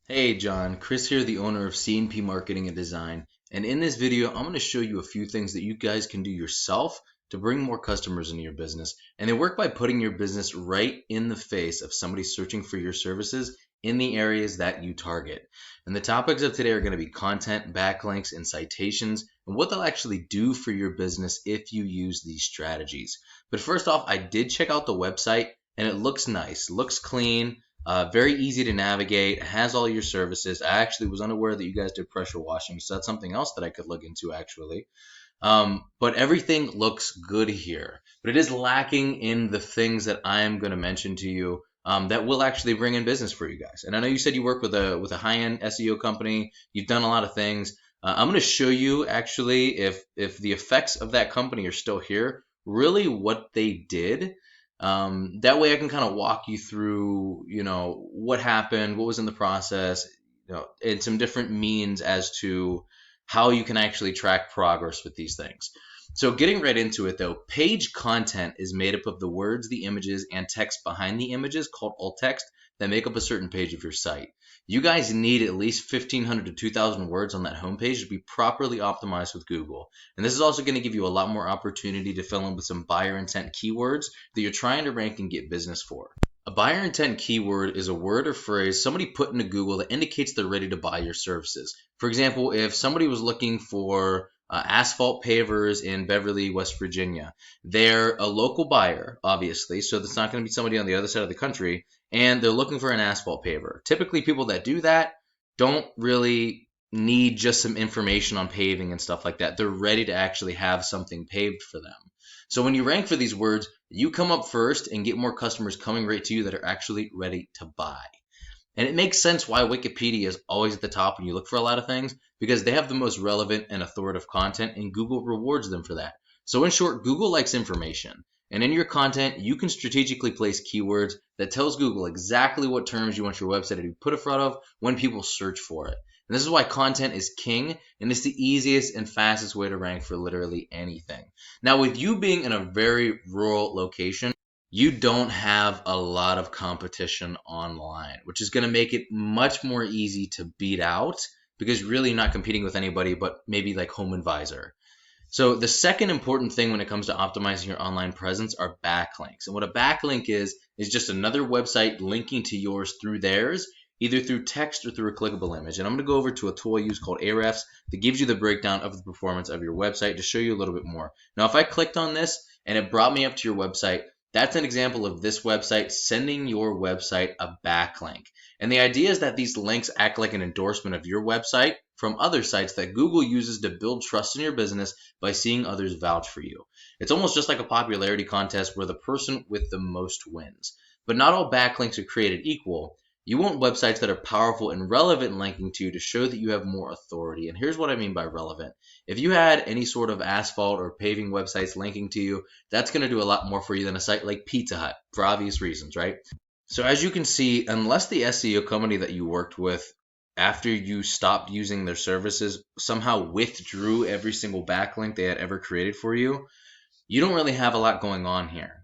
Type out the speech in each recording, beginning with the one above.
Hey John, Chris here, the owner of C&P Marketing and Design. And in this video, I'm going to show you a few things that you guys can do yourself to bring more customers into your business. And they work by putting your business right in the face of somebody searching for your services in the areas that you target. And the topics of today are going to be content, backlinks, and citations, and what they'll actually do for your business if you use these strategies. But first off, I did check out the website and it looks nice, looks clean. Very easy to navigate, has all your services. I actually was unaware that you guys did pressure washing, so that's something else that I could look into actually. But everything looks good here, but it is lacking in the things that I'm going to mention to you that will actually bring in business for you guys. And I know you said you work with a high-end SEO company. You've done a lot of things. I'm going to show you actually if the effects of that company are still here, really what they did. That way I can kind of walk you through, what happened, what was in the process, and some different means as to how you can actually track progress with these things. So getting right into it though, page content is made up of the words, the images, and text behind the images called alt text that make up a certain page of your site. You guys need at least 1,500 to 2,000 words on that homepage to be properly optimized with Google. And this is also going to give you a lot more opportunity to fill in with some buyer intent keywords that you're trying to rank and get business for. A buyer intent keyword is a word or phrase somebody put into Google that indicates they're ready to buy your services. For example, if somebody was looking for Asphalt Pavers in Beverly, West Virginia, they're a local buyer, obviously, so that's not going to be somebody on the other side of the country, and they're looking for an asphalt paver. Typically, people that do that don't really need just some information on paving and stuff like that. They're ready to actually have something paved for them. So when you rank for these words, you come up first and get more customers coming right to you that are actually ready to buy. And it makes sense why Wikipedia is always at the top when you look for a lot of things, because they have the most relevant and authoritative content, and Google rewards them for that. So in short, Google likes information. And in your content, you can strategically place keywords that tells Google exactly what terms you want your website to be put in front of when people search for it. And this is why content is king, and it's the easiest and fastest way to rank for literally anything. Now, with you being in a very rural location, you don't have a lot of competition online, which is going to make it much more easy to beat out because really you're not competing with anybody but maybe like Home Advisor. So the second important thing when it comes to optimizing your online presence are backlinks. And what a backlink is just another website linking to yours through theirs, either through text or through a clickable image. And I'm going to go over to a tool I use called Ahrefs that gives you the breakdown of the performance of your website to show you a little bit more. Now, if I clicked on this and it brought me up to your website, that's an example of this website sending your website a backlink. And the idea is that these links act like an endorsement of your website from other sites that Google uses to build trust in your business by seeing others vouch for you. It's almost just like a popularity contest where the person with the most wins. But not all backlinks are created equal. You want websites that are powerful and relevant linking to you to show that you have more authority. And here's what I mean by relevant. If you had any sort of asphalt or paving websites linking to you, that's going to do a lot more for you than a site like Pizza Hut for obvious reasons, right? So as you can see, unless the SEO company that you worked with after you stopped using their services somehow withdrew every single backlink they had ever created for you, you don't really have a lot going on here.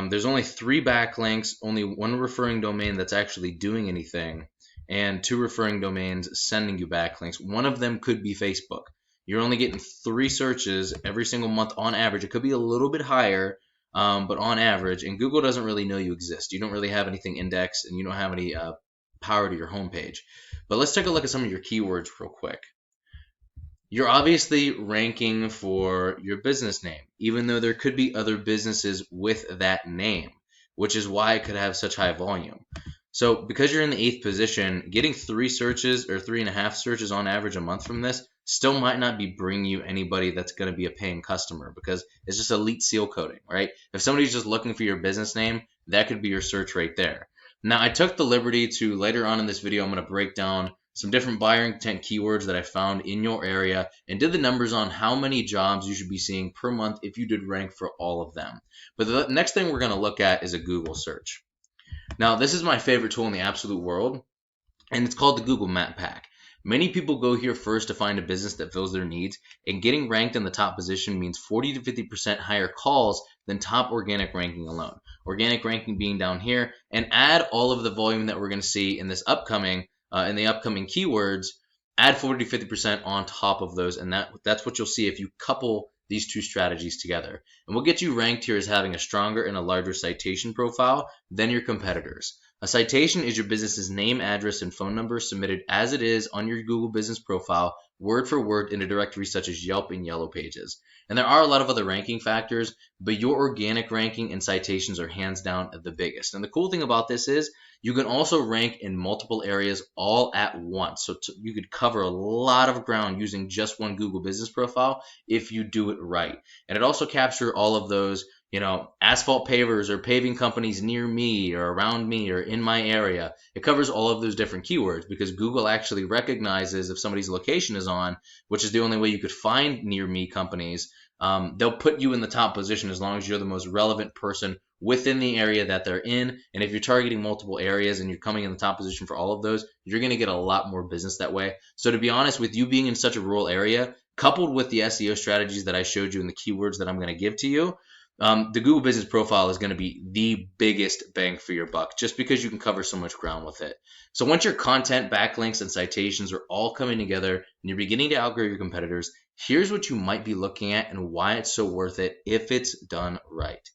There's only 3 backlinks, only 1 referring domain that's actually doing anything, and 2 referring domains sending you backlinks. One of them could be Facebook. You're only getting 3 searches every single month on average. It could be a little bit higher, but on average, and Google doesn't really know you exist. You don't really have anything indexed, and you don't have any power to your homepage. But let's take a look at some of your keywords real quick. You're obviously ranking for your business name, even though there could be other businesses with that name, which is why it could have such high volume. So because you're in the 8th position, getting 3 searches or 3.5 searches on average a month from this still might not be bringing you anybody that's going to be a paying customer because it's just Elite Sealcoating, right? If somebody's just looking for your business name, that could be your search right there. Now, I took the liberty to later on in this video, I'm going to break down some different buyer intent keywords that I found in your area and did the numbers on how many jobs you should be seeing per month if you did rank for all of them. But the next thing we're going to look at is a Google search. Now, this is my favorite tool in the absolute world, and it's called the Google Map Pack. Many people go here first to find a business that fills their needs, and getting ranked in the top position means 40 to 50% higher calls than top organic ranking alone. Organic ranking being down here, and add all of the volume that we're going to see in this upcoming in the upcoming keywords, add 40 to 50% on top of those, and that's what you'll see if you couple these two strategies together. And what gets you ranked here is having a stronger and a larger citation profile than your competitors. A citation is your business's name, address, and phone number submitted as it is on your Google Business profile, word for word, in a directory such as Yelp and Yellow Pages. And there are a lot of other ranking factors, but your organic ranking and citations are hands down the biggest. And the cool thing about this is you can also rank in multiple areas all at once. So you could cover a lot of ground using just one Google Business profile if you do it right. And it also captures all of those, asphalt pavers or paving companies near me or around me or in my area. It covers all of those different keywords because Google actually recognizes if somebody's location is on, which is the only way you could find near me companies. They'll put you in the top position as long as you're the most relevant person within the area that they're in. And if you're targeting multiple areas and you're coming in the top position for all of those, you're going to get a lot more business that way. So to be honest, with you being in such a rural area, coupled with the SEO strategies that I showed you and the keywords that I'm going to give to you, the Google Business profile is going to be the biggest bang for your buck just because you can cover so much ground with it. So once your content, backlinks, and citations are all coming together and you're beginning to outgrow your competitors, here's what you might be looking at and why it's so worth it if it's done right.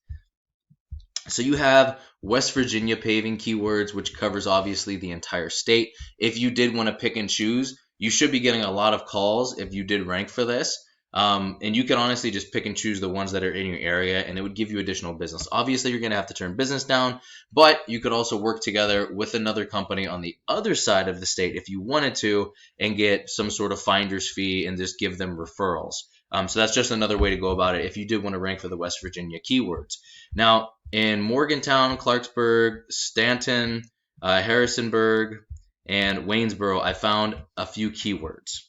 So you have West Virginia paving keywords, which covers obviously the entire state. If you did want to pick and choose, you should be getting a lot of calls if you did rank for this. And you can honestly just pick and choose the ones that are in your area, and it would give you additional business. Obviously, you're going to have to turn business down, but you could also work together with another company on the other side of the state if you wanted to and get some sort of finder's fee and just give them referrals. So that's just another way to go about it if you did want to rank for the West Virginia keywords. Now, in Morgantown, Clarksburg, Stanton, Harrisonburg, and Waynesboro, I found a few keywords.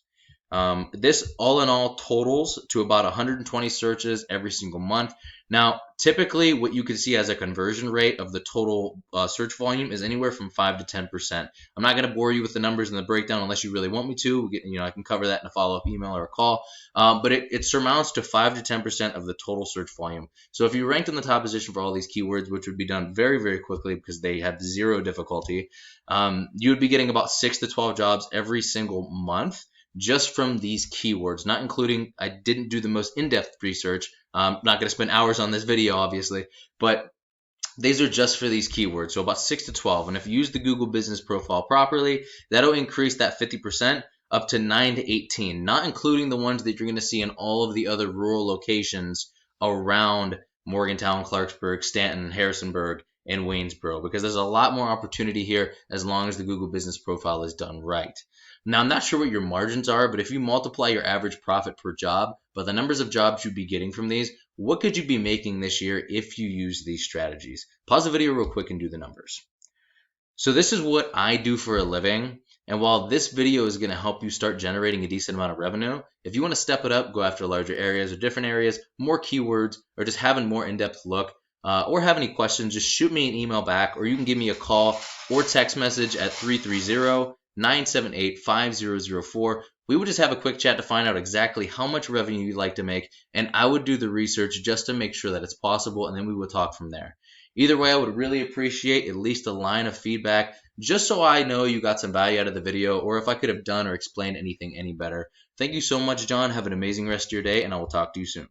This all in all totals to about 120 searches every single month. Now, typically what you can see as a conversion rate of the total search volume is anywhere from 5 to 10%. I'm not going to bore you with the numbers and the breakdown unless you really want me to. I can cover that in a follow-up email or a call. But it surmounts to 5 to 10% of the total search volume. So if you ranked in the top position for all these keywords, which would be done very, very quickly because they have zero difficulty, you would be getting about 6 to 12 jobs every single month just from these keywords, not including, I didn't do the most in-depth research. I'm not going to spend hours on this video, obviously, but these are just for these keywords, so about 6 to 12. And if you use the Google Business profile properly, that'll increase that 50% up to 9 to 18, not including the ones that you're going to see in all of the other rural locations around Morgantown, Clarksburg, Stanton, Harrisonburg, and Waynesboro, because there's a lot more opportunity here as long as the Google Business profile is done right. Now, I'm not sure what your margins are, but if you multiply your average profit per job by the numbers of jobs you'd be getting from these, what could you be making this year if you use these strategies? Pause the video real quick and do the numbers. So this is what I do for a living. And while this video is going to help you start generating a decent amount of revenue, if you want to step it up, go after larger areas or different areas, more keywords, or just have a more in-depth look, or have any questions, just shoot me an email back, or you can give me a call or text message at 330-978-5004. We would just have a quick chat to find out exactly how much revenue you'd like to make, and I would do the research just to make sure that it's possible, and then we would talk from there. Either way, I would really appreciate at least a line of feedback, just so I know you got some value out of the video, or if I could have done or explained anything any better. Thank you so much, John. Have an amazing rest of your day, and I will talk to you soon.